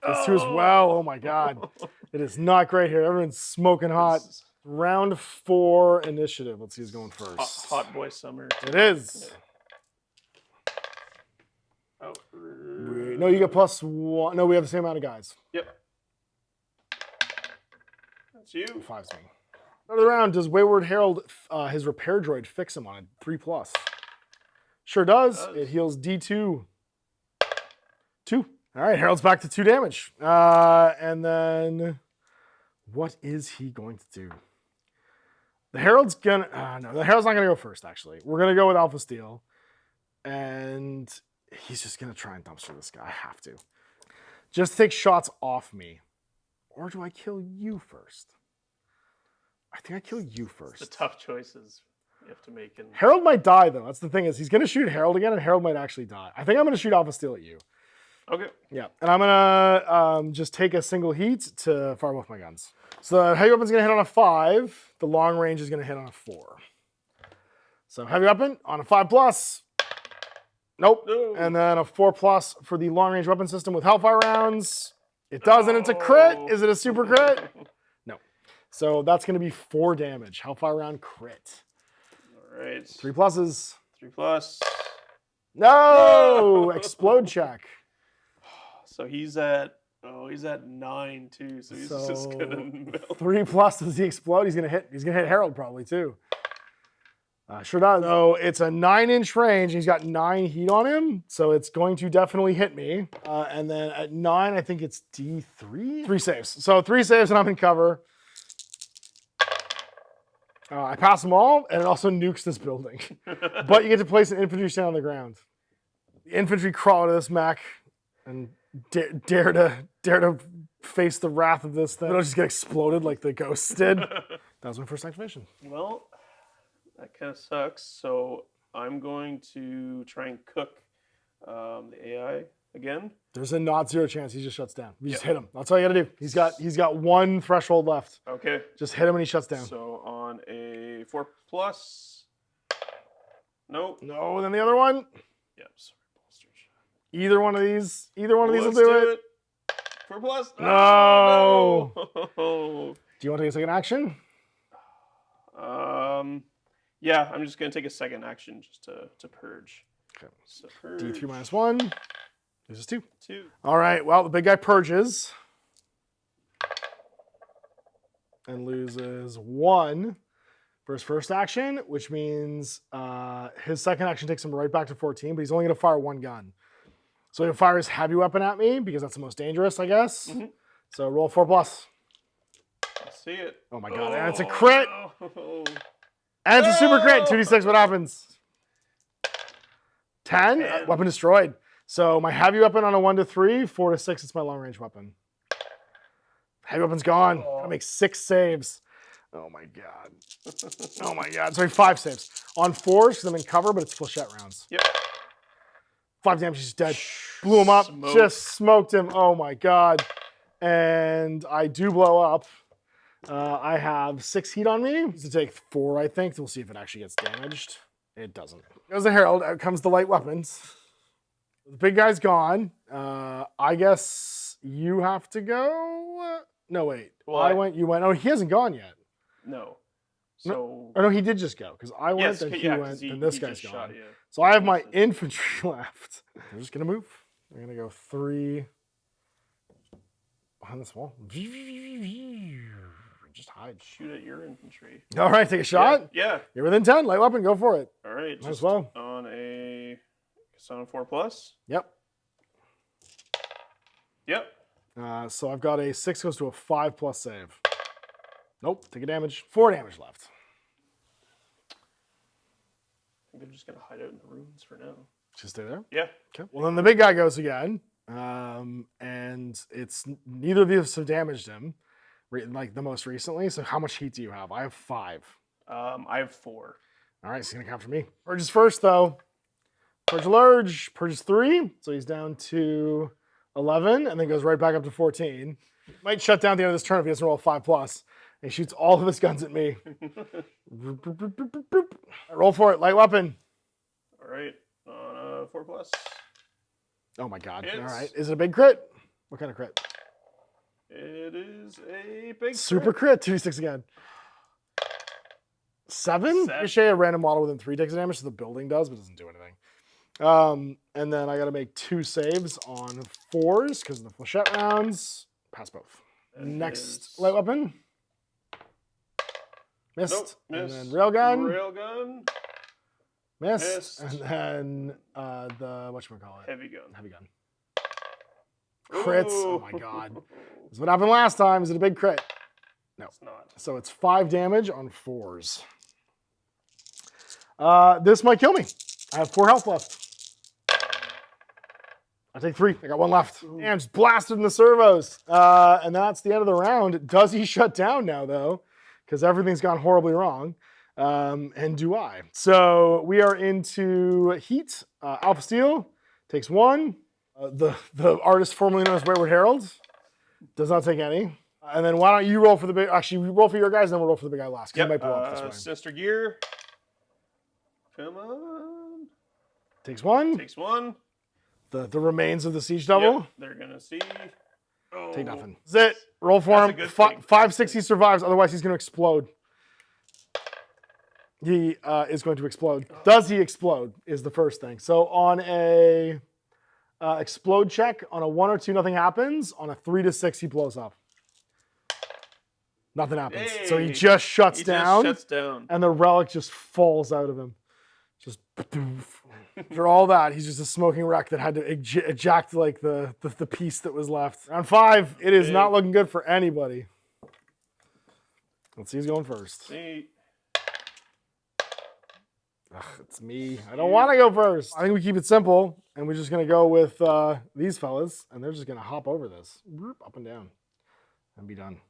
Speaker 1: Gets 2 as well. Oh my God. It is not great here. Everyone's smoking hot. Round 4 initiative. Let's see who's going first.
Speaker 2: Hot boy summer.
Speaker 1: It is.
Speaker 2: Yeah.
Speaker 1: No, you get +1. No, we have the same amount of guys.
Speaker 2: Yep. That's you.
Speaker 1: 5's me. Another round. Does Wayward Herald, his repair droid, fix him on a 3+? Sure does. It heals D2. 2. All right, Herald's back to 2 damage. And then what is he going to do? The Herald's gonna, no, the Herald's not gonna go first, actually. We're gonna go with Alpha Steel. And he's just gonna try and dumpster this guy. I have to. Just take shots off me. Or do I kill you first? I think I kill you first.
Speaker 2: It's the tough choices you have to make.
Speaker 1: Herald might die, though. That's the thing is he's gonna shoot Herald again, and Herald might actually die. I think I'm gonna shoot Alpha Steel at you.
Speaker 2: Okay.
Speaker 1: Yeah, and I'm gonna just take a single heat to fire both my guns. So the heavy weapon's gonna hit on a 5. The long range is gonna hit on a 4. So heavy weapon on a 5+. Nope. No. And then a 4+ for the long range weapon system with Hellfire rounds. It does, and it's a crit. Is it a super crit? No. So that's gonna be 4 damage. Hellfire round crit.
Speaker 2: All right.
Speaker 1: 3 pluses.
Speaker 2: 3+.
Speaker 1: No! Explode check.
Speaker 2: So he's at 9 too. So he's just gonna melt.
Speaker 1: 3+ does he explode? He's gonna hit Herald probably too. Sure does. So it's a 9-inch range. He's got 9 heat on him, so it's going to definitely hit me. And then at 9, I think it's D3? 3 saves. So 3 saves and I'm in cover. I pass them all, and it also nukes this building. But you get to place an infantry stand on the ground. The infantry crawl to this mech and dare to face the wrath of this thing. It'll just get exploded like the ghosts did. That was my first activation.
Speaker 2: Well, that kind of sucks. So I'm going to try and cook the AI again.
Speaker 1: There's a not 0 chance he just shuts down. You just hit him. That's all you gotta do. He's got 1 threshold left.
Speaker 2: Okay.
Speaker 1: Just hit him and he shuts down.
Speaker 2: So on a 4+. Nope.
Speaker 1: No, then the other one.
Speaker 2: Yep. Sorry, bolstered.
Speaker 1: Either one of these will
Speaker 2: Let's
Speaker 1: do it.
Speaker 2: 4+.
Speaker 1: No.
Speaker 2: No.
Speaker 1: Do you want to take a second action?
Speaker 2: Yeah, I'm just gonna take a second action just to purge.
Speaker 1: Okay.
Speaker 2: So purge.
Speaker 1: D3 - 1. This is 2.
Speaker 2: 2.
Speaker 1: All right. Well, the big guy purges and loses 1 for his first action, which means his second action takes him right back to 14. But he's only gonna fire 1 gun. So he'll fire his heavy weapon at me because that's the most dangerous, I guess. Mm-hmm. So roll 4+.
Speaker 2: I see it.
Speaker 1: Oh my god, and it's a crit!
Speaker 2: No.
Speaker 1: And it's a super crit! 2d6, what happens? 10? Weapon destroyed. So my heavy weapon on a 1 to 3, 4 to 6, it's my long range weapon. Heavy weapon's gone. Gotta make 6 saves. Oh my god. Oh my god. Sorry, 5 saves. On 4s, because I'm in cover, but it's flechette rounds.
Speaker 2: Yep.
Speaker 1: 5 damage, he's dead. Blew him up, just smoked him. Oh my god. And I do blow up. I have 6 heat on me. To take 4, I think. We'll see if it actually gets damaged. It doesn't. Goes the Herald. Out comes the light weapons. The big guy's gone. I guess you have to go. No, wait.
Speaker 2: Well,
Speaker 1: I went. You went. Oh, he hasn't gone yet.
Speaker 2: No. So.
Speaker 1: No, he did just go because I went,
Speaker 2: Yes,
Speaker 1: then he
Speaker 2: yeah,
Speaker 1: went,
Speaker 2: 'cause
Speaker 1: and this
Speaker 2: he
Speaker 1: guy's
Speaker 2: just
Speaker 1: gone.
Speaker 2: shot you.
Speaker 1: So I have my infantry left. I'm just gonna move. I'm gonna go 3 behind this wall. Just hide.
Speaker 2: Shoot at your infantry.
Speaker 1: All right, take a shot.
Speaker 2: Yeah.
Speaker 1: You're within 10. Light weapon. Go for it.
Speaker 2: All right.
Speaker 1: Might as well.
Speaker 2: On a 4+.
Speaker 1: Yep.
Speaker 2: Yep.
Speaker 1: So I've got a 6 goes to a 5+ save. Nope. Take a damage. 4 damage left.
Speaker 2: I think I'm just gonna hide out in the ruins for now.
Speaker 1: Just stay there.
Speaker 2: Yeah.
Speaker 1: Okay. Well, then the big guy goes again, and it's neither of you have damaged him, like the most recently. So how much heat do you have? I have 5.
Speaker 2: I have 4.
Speaker 1: All right, he's gonna count for me. Purges first though. Purge large. Purges 3, so he's down to 11, and then goes right back up to 14. Might shut down at the end of this turn if he doesn't roll a 5+. And he shoots all of his guns at me. Roll for it. Light weapon.
Speaker 2: All right. On a 4+.
Speaker 1: Oh my god.
Speaker 2: Hits.
Speaker 1: All right. Is it a big crit? What kind of crit?
Speaker 2: It is a big
Speaker 1: Super crit. 2d6 again. 7? Ricochet a random model within 3 takes damage, so the building does, but doesn't do anything. And then I got to make 2 saves on 4s because of the flechette rounds. Pass both. Next light weapon. Missed.
Speaker 2: Nope, missed.
Speaker 1: And then railgun.
Speaker 2: Railgun.
Speaker 1: Missed. And then the, whatchamacallit?
Speaker 2: Heavy gun.
Speaker 1: Heavy gun. Crits. Oh my god. This is what happened last time. Is it a big crit? No.
Speaker 2: It's not.
Speaker 1: So it's 5 damage on 4s. This might kill me. I have 4 health left. I take 3. I got 1 left. Damn, just blasted in the servos. And that's the end of the round. Does he shut down now, though? Because everything's gone horribly wrong. And do I. So we are into heat. Alpha Steel takes 1. The artist formerly known as Wayward Herald does not take any. And then why don't you roll for the big... Actually, we roll for your guys, then we'll roll for the big guy last. Because he might blow up this way.
Speaker 2: Sinister Gear. Come on.
Speaker 1: Takes 1.
Speaker 2: Takes 1.
Speaker 1: The remains of the Siege Devil.
Speaker 2: Yep, they're going to see. Oh.
Speaker 1: Take nothing. That's it. Roll for him. 5-6 he survives, otherwise he's going to explode. He is going to explode. Does he explode is the first thing. So on a explode check, on a 1 or 2, nothing happens. On a 3 to 6, he blows up. Nothing happens.
Speaker 2: Hey,
Speaker 1: so he just shuts down.
Speaker 2: Just shuts down.
Speaker 1: And the relic just falls out of him. Just for all that, he's just a smoking wreck that had to eject like the piece that was left. Round 5, it is not looking good for anybody. Let's see who's going first.
Speaker 2: Me.
Speaker 1: Ugh, it's me. I don't want to go first. I think we keep it simple, and we're just going to go with these fellas, and they're just going to hop over this. Up and down. And be done.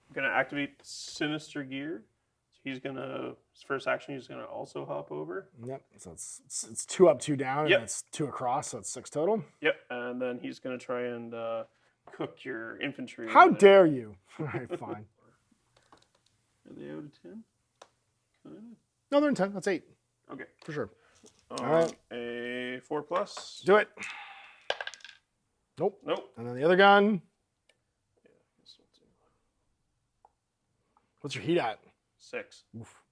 Speaker 2: I'm going to activate Sinister Gear. So he's going to, his first action, he's going to also hop over.
Speaker 1: Yep. So it's 2 up, 2 down,
Speaker 2: yep.
Speaker 1: And it's 2 across, so it's 6 total.
Speaker 2: Yep. And then he's going to try and cook your infantry.
Speaker 1: How dare you? All right, fine.
Speaker 2: Are they out of 10? Kind of.
Speaker 1: No, they're in 10. That's 8.
Speaker 2: Okay.
Speaker 1: For sure. All right.
Speaker 2: A 4+.
Speaker 1: Do it. Nope.
Speaker 2: Nope.
Speaker 1: And then the other gun.
Speaker 2: Yeah, this will do.
Speaker 1: What's your heat at?
Speaker 2: 6.
Speaker 1: Oof.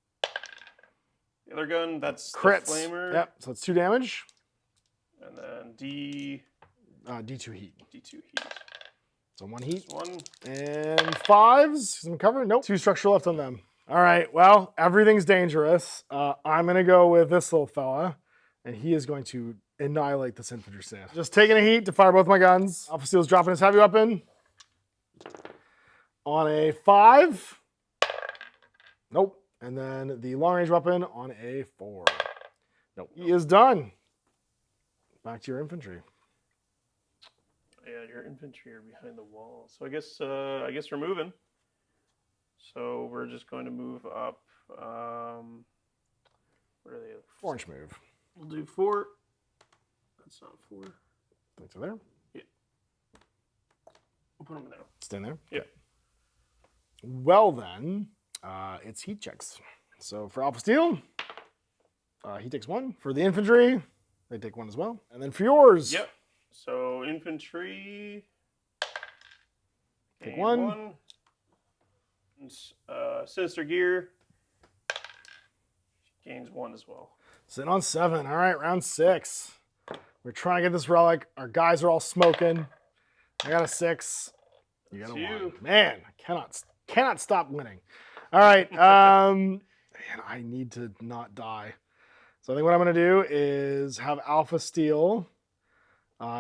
Speaker 2: The other gun, that's
Speaker 1: crits.
Speaker 2: The flamer.
Speaker 1: Yep. So it's 2 damage.
Speaker 2: And then
Speaker 1: D2 heat.
Speaker 2: D2 heat.
Speaker 1: So 1 heat.
Speaker 2: 1.
Speaker 1: And 5s. Some cover. Nope. 2 structure left on them. All right. Well, everything's dangerous. I'm going to go with this little fella. And he is going to annihilate this infantry stand. Just taking a heat to fire both my guns. Alpha Steel's dropping his heavy weapon. On a 5. Nope. And then the long range weapon on a 4. Nope. He is done. Back to your infantry.
Speaker 2: Yeah, your infantry are behind the wall. So I guess we're moving. So we're just going to move up. What are they?
Speaker 1: 4-inch move.
Speaker 2: We'll do 4. That's not 4.
Speaker 1: Thanks for there.
Speaker 2: Yeah. We'll put them there.
Speaker 1: Stand there.
Speaker 2: Yeah.
Speaker 1: Okay. Well then, it's heat checks. So for Alpha Steel, he takes 1. For the infantry, they take 1 as well. And then for yours.
Speaker 2: Yep. So infantry.
Speaker 1: Take 1.
Speaker 2: Sinister Gear. Gains 1 as well.
Speaker 1: Sitting on 7. All right, round 6. We're trying to get this relic. Our guys are all smoking. I got a 6. You got a 1. Man, I cannot stop winning. All right. Man, I need to not die. So I think what I'm going to do is have Alpha Steel.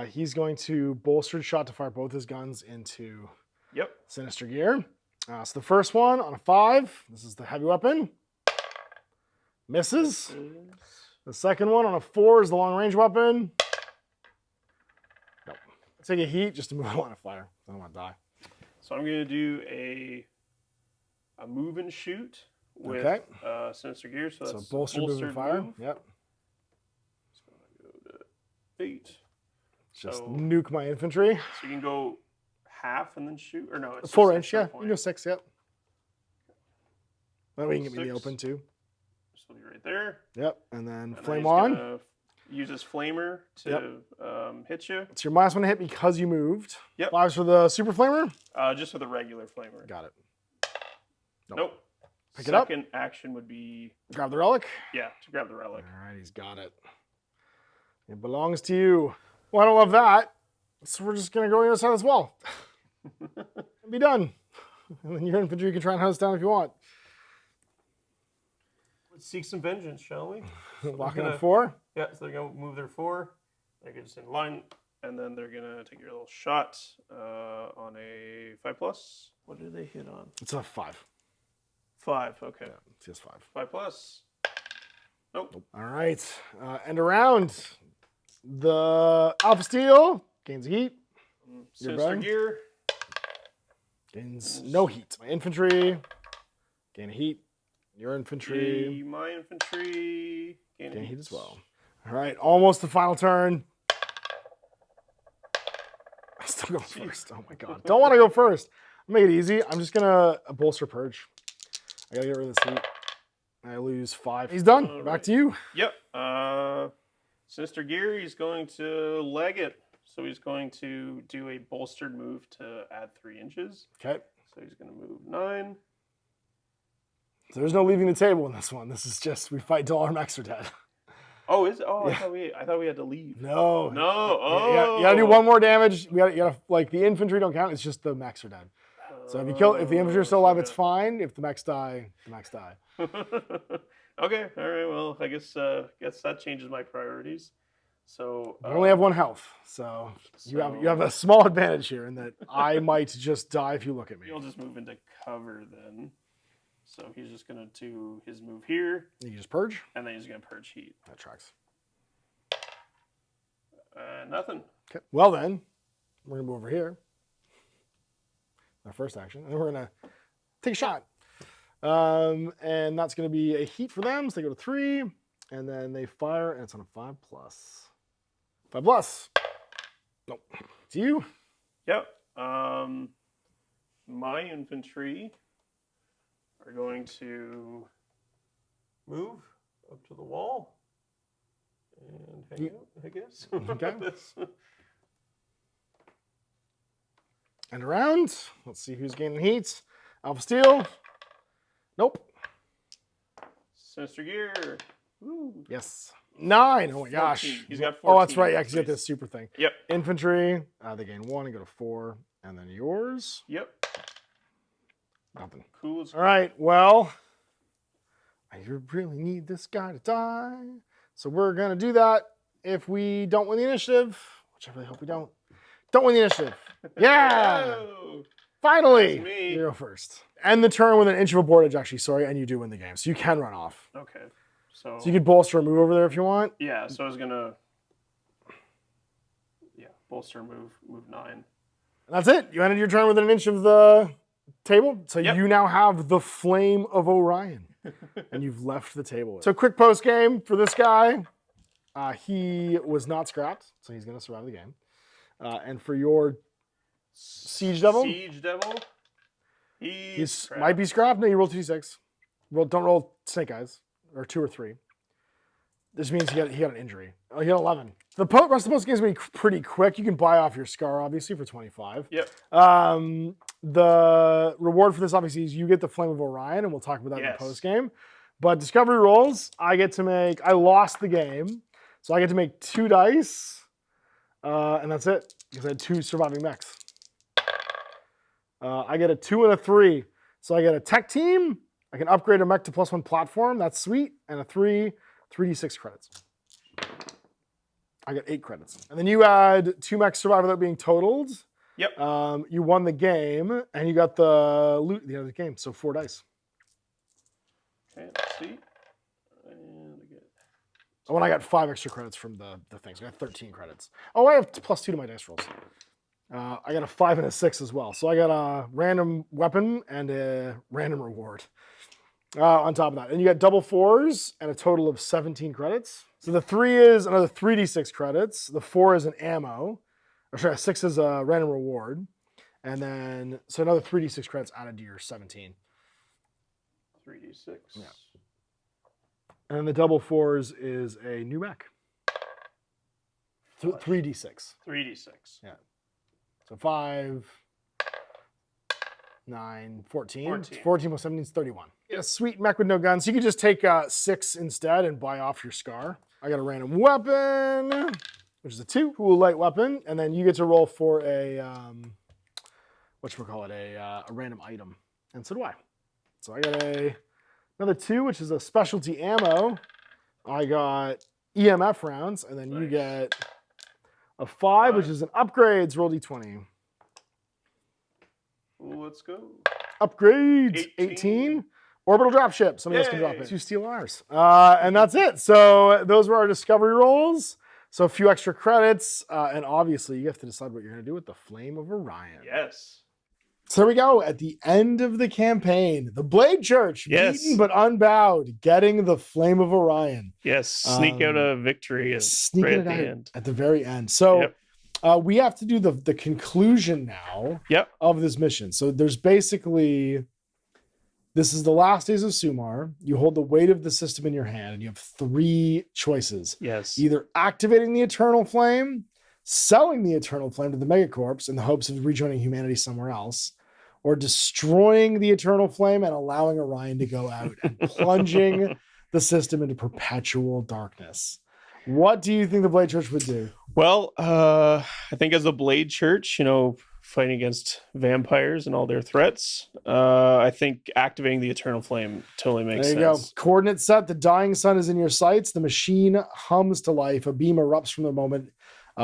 Speaker 1: He's going to bolstered shot to fire both his guns into Sinister Gear. So the first one on a 5. This is the heavy weapon. Misses. The second one on a 4 is the long range weapon. Nope. Take a heat just to move on a fire. I don't want to die.
Speaker 2: So I'm going to do a move and shoot with Sinister Gear. So that's
Speaker 1: bolstered move and fire. Move. Yep.
Speaker 2: It's going to go to 8.
Speaker 1: Just nuke my infantry.
Speaker 2: So you can go half and then shoot, or no? It's
Speaker 1: 4-inch. Yeah, you can go 6. Yep. That way you can get me in the open too.
Speaker 2: So be right there.
Speaker 1: Yep, and then Flame on.
Speaker 2: Use his flamer to hit you.
Speaker 1: It's your -1 to hit because you moved.
Speaker 2: Yep.
Speaker 1: 5s for the super flamer?
Speaker 2: Just for the regular flamer.
Speaker 1: Got it.
Speaker 2: Nope.
Speaker 1: Pick it up.
Speaker 2: Second action would be...
Speaker 1: Grab the relic?
Speaker 2: Yeah, to grab the relic.
Speaker 1: All right, he's got it. It belongs to you. Well, I don't love that. So we're just going to go on the other side of this wall. And be done. And then your infantry can try and hunt us down if you want.
Speaker 2: Let's seek some vengeance, shall we?
Speaker 1: Locking on 4?
Speaker 2: Yeah, so they're going to move their 4. They're going to stand in line, and then they're going to take your little shot on a 5+. What did they hit on?
Speaker 1: It's a 5.
Speaker 2: 5, okay.
Speaker 1: Yeah, it's just 5.
Speaker 2: 5+. Nope.
Speaker 1: All right. End around. The Alpha Steel gains heat.
Speaker 2: Sinister Gear.
Speaker 1: Gains no heat. My infantry gain heat. Your infantry.
Speaker 2: My infantry gain
Speaker 1: heat as well. All right, almost the final turn. I still go first. Oh my god. Don't want to go first. I'll make it easy. I'm just gonna bolster purge. I gotta get rid of this heat. I lose 5. He's done. All Back right. to you.
Speaker 2: Yep. Sinister Gear, he's going to leg it. So he's going to do a bolstered move to add 3 inches.
Speaker 1: Okay.
Speaker 2: So he's going to move 9.
Speaker 1: So there's no leaving the table in this one. This is just we fight till our mechs are dead.
Speaker 2: Oh, is it? Oh, yeah. I thought we had to leave.
Speaker 1: No.
Speaker 2: No. Oh.
Speaker 1: You gotta do 1 more damage. You gotta like the infantry don't count. It's just the mechs are dead. So if the infantry are still alive, it's fine. If the mechs die, the mechs die.
Speaker 2: Okay, all right. Well, I guess that changes my priorities. So
Speaker 1: You only have 1 health, so you have a small advantage here in that I might just die if you look at me.
Speaker 2: He'll just move into cover then. So he's just gonna do his move here.
Speaker 1: You just purge,
Speaker 2: and then he's gonna purge heat.
Speaker 1: That tracks.
Speaker 2: Nothing.
Speaker 1: Okay. Well then, we're gonna move over here. Our first action, and we're gonna take a shot. And that's gonna be a heat for them. So they go to 3, and then they fire, and it's on a 5+. 5+. Nope. It's you.
Speaker 2: Yep. My infantry are going to move up to the wall and hang out, I guess.
Speaker 1: Okay. And around. Let's see who's gaining heat. Alpha Steel. Nope.
Speaker 2: Sinister Gear. Woo.
Speaker 1: Yes. 9. Oh my gosh.
Speaker 2: 14. He's got 14.
Speaker 1: Oh, that's right. Yeah, because you got this super thing.
Speaker 2: Yep.
Speaker 1: Infantry. They gain 1 and go to 4. And then yours.
Speaker 2: Yep.
Speaker 1: Nothing.
Speaker 2: Cool.
Speaker 1: All right. Well, I really need this guy to die. So we're going to do that if we don't win the initiative, which I really hope we don't. Don't win the initiative. Yeah.
Speaker 2: Oh,
Speaker 1: finally.
Speaker 2: that's me.
Speaker 1: You go first. End the turn with an inch of a board edge, actually. Sorry. And you do win the game. So you can run off.
Speaker 2: Okay. So
Speaker 1: you could bolster a move over there if you want.
Speaker 2: Yeah. So I was going to, bolster move 9.
Speaker 1: And that's it. You ended your turn with an inch of the table. So you now have the Flame of Orion. And you've left the table. So quick post game for this guy. He was not scrapped, so he's going to survive the game. And for your Siege Devil, he might be scrapped. No, you roll 2d6. Don't roll snake eyes, or 2 or 3. This means he got an injury. Oh, he got 11. The rest of the post game is going to be pretty quick. You can buy off your scar, obviously, for 25.
Speaker 2: Yep.
Speaker 1: The reward for this, obviously, is you get the Flame of Orion, and we'll talk about that in the post game. But discovery rolls, I lost the game, so I get to make 2 dice, and that's it, because I had 2 surviving mechs. I get a 2 and a 3, so I get a tech team. I can upgrade a mech to +1 platform. That's sweet, and a 3d6 credits. I got 8 credits. And then you add 2 mechs survive without being totaled.
Speaker 2: Yep.
Speaker 1: You won the game, and you got the loot at the end of the game, so 4 dice.
Speaker 2: Okay, let's see. And I get...
Speaker 1: Oh, and I got 5 extra credits from the things. I got 13 credits. Oh, I have +2 to my dice rolls. I got a 5 and a 6 as well. So I got a random weapon and a random reward on top of that. And you got double 4s and a total of 17 credits. So the 3 is another 3d6 credits. The 4 is an ammo. Or sorry, 6 is a random reward. And then, so another 3d6 credits added to your 17.
Speaker 2: 3d6.
Speaker 1: Yeah. And then the double 4s is a new mech. 3d6.
Speaker 2: 3d6.
Speaker 1: Yeah. So 5, 9, 14. 14 plus 17 is 31. Yeah, sweet mech with no guns. So you could just take 6 instead and buy off your scar. I got a random weapon, which is a 2. Cool light weapon. And then you get to roll for a, a random item. And so do I. So I got another 2, which is a specialty ammo. I got EMF rounds, and then you get a 5, which is an upgrades. Roll d20.
Speaker 2: Let's go.
Speaker 1: Upgrades. 18. Orbital dropship. Somebody else can drop it. 2 steel arms. And that's it. So those were our discovery rolls. So a few extra credits. And obviously, you have to decide what you're going to do with the Flame of Orion.
Speaker 2: Yes.
Speaker 1: So there we go. At the end of the campaign, the Blade Church, beaten but unbowed, getting the Flame of Orion.
Speaker 2: Yes, sneak out a victory at the end.
Speaker 1: At the very end. So we have to do the conclusion now of this mission. So there's basically, this is the last days of Sumar. You hold the weight of the system in your hand, and you have 3 choices.
Speaker 2: Yes.
Speaker 1: Either activating the Eternal Flame, selling the Eternal Flame to the Megacorps in the hopes of rejoining humanity somewhere else, or destroying the Eternal Flame and allowing Orion to go out and plunging the system into perpetual darkness. What do you think the Blade Church would do?
Speaker 2: Well, I think as the Blade Church, fighting against vampires and all their threats. I think activating the Eternal Flame totally makes sense.
Speaker 1: There you go. Coordinate set. The dying sun is in your sights. The machine hums to life. A beam erupts from the moment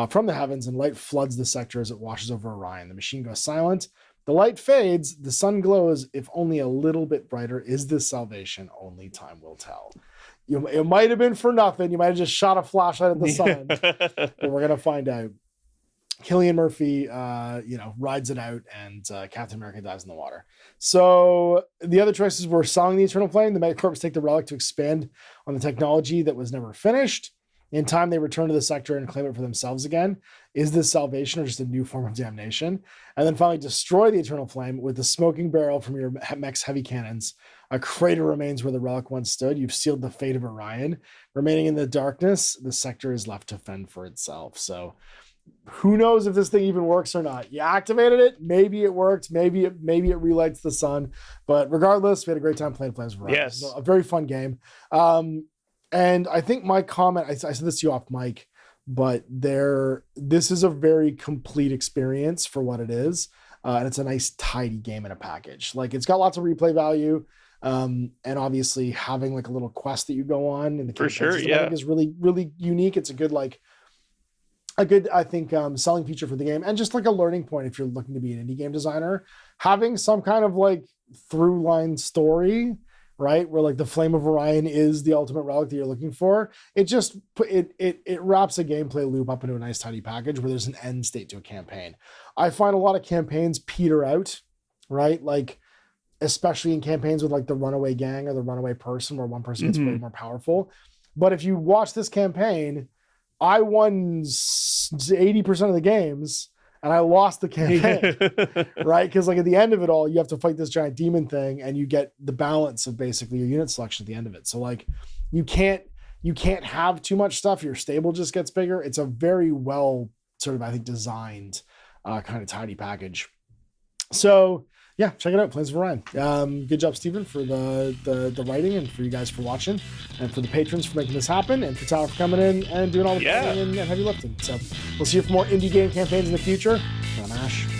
Speaker 1: from the heavens, and light floods the sector as it washes over Orion. The machine goes silent. The light fades. The sun glows, if only a little bit brighter. Is this salvation? Only time will tell. It might have been for nothing. You might have just shot a flashlight at the sun, but we're gonna find out. Cillian Murphy, rides it out, and Captain America dies in the water. So the other choices were selling the Eternal Flame. The Megacorps take the Relic to expand on the technology that was never finished. In time, they return to the sector and claim it for themselves again. Is this salvation or just a new form of damnation? And then finally destroy the Eternal Flame with the smoking barrel from your Mech's heavy cannons. A crater remains where the Relic once stood. You've sealed the fate of Orion. Remaining in the darkness, the sector is left to fend for itself. So who knows if this thing even works or not? You activated it, maybe it worked, maybe it relights the sun. But regardless, we had a great time playing Flames of Orion.
Speaker 2: Yes.
Speaker 1: A very fun game. And I think my comment, I said this to you off mic, but this is a very complete experience for what it is. And it's a nice, tidy game in a package. Like, it's got lots of replay value. And obviously having like a little quest that you go on in the
Speaker 2: for sure,
Speaker 1: system, I think is really, really unique. It's a good, I think, selling feature for the game, and just like a learning point if you're looking to be an indie game designer, having some kind of like through line story, right? Where like the Flame of Orion is the ultimate relic that you're looking for. It just it wraps a gameplay loop up into a nice tidy package where there's an end state to a campaign. I find a lot of campaigns peter out, right? Like, especially in campaigns with like the runaway gang or the runaway person, where one person gets way more powerful. But if you watch this campaign, I won 80% of the games and I lost the campaign, right? Because like at the end of it all, you have to fight this giant demon thing, and you get the balance of basically your unit selection at the end of it. So like you can't have too much stuff. Your stable just gets bigger. It's a very well sort of, I think, designed kind of tidy package. So yeah, check it out, Flames of Orion. Good job, Stephen, for the writing, and for you guys for watching, and for the patrons for making this happen, and for Tyler for coming in and doing all the planning and heavy lifting. So we'll see you for more indie game campaigns in the future. I'm Ash.